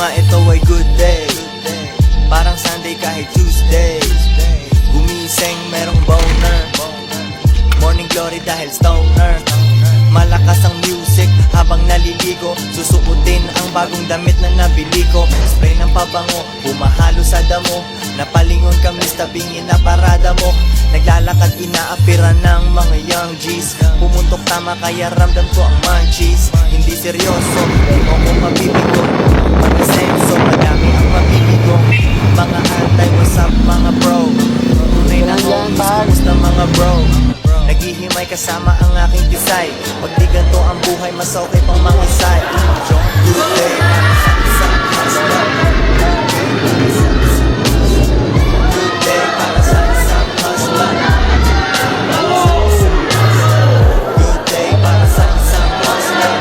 nga ito ay good day, parang Sunday kahit Tuesday. Gumising merong boner, morning glory dahil stoner. Malakas ang music habang naliligo, susuotin ang bagong damit na nabili ko. Spray ng pabango, bumahalo sa damo, napalingon kami sa tabing inaparada mo. Naglalakad inaapira ng mga young G's, pumuntok tama kaya ramdam ko ang munchies. Hindi seryoso, di mo ko mabibigo, mag-asenso, madami ang mabibigo. Mga antay, what's up mga bro? Tunay na homies, kumusta mga bro? Naghihimay kasama ang aking tisay, pag di ganito ang buhay, mas okay pang mangisay. Good day, good day para sa isang hustler. Good day para sa isang hustler. Good day para sa isang hustler.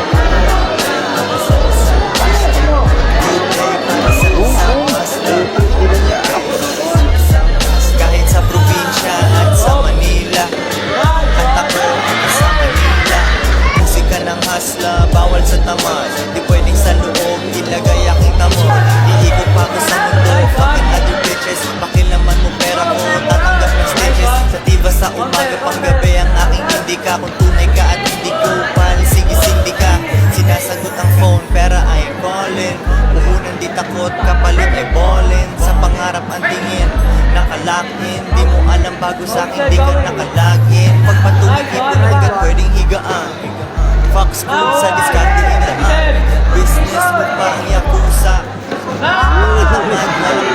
Kahit sa probinsya at sa Manila, at ako sa Manila. Musika ng hasla, bawal sa tamad. Di pwedeng sa loob, ilagay aking tamor. Iikot pa ako sa mundo, fucking other bitches. Pakilaman mo pera ko, tatanggap ng stitches. Sa tiba sa umaga, panggabi ang aking indika. Kung tunay ka at hindi ko palisigi-sindi ka. Sinasagot ang phone, pera ay calling. Puhunan di takot, kapalit ay ballin. Sa pangarap ang tingin, nakalakin. Di mo alam bago sa akin, di ka nakalagin. Pagpatuloy, ipon hanggang pwedeng higaan. Fox crew sa diskarte inaan. Business mo pa ang yakuza. Mga tamad, walang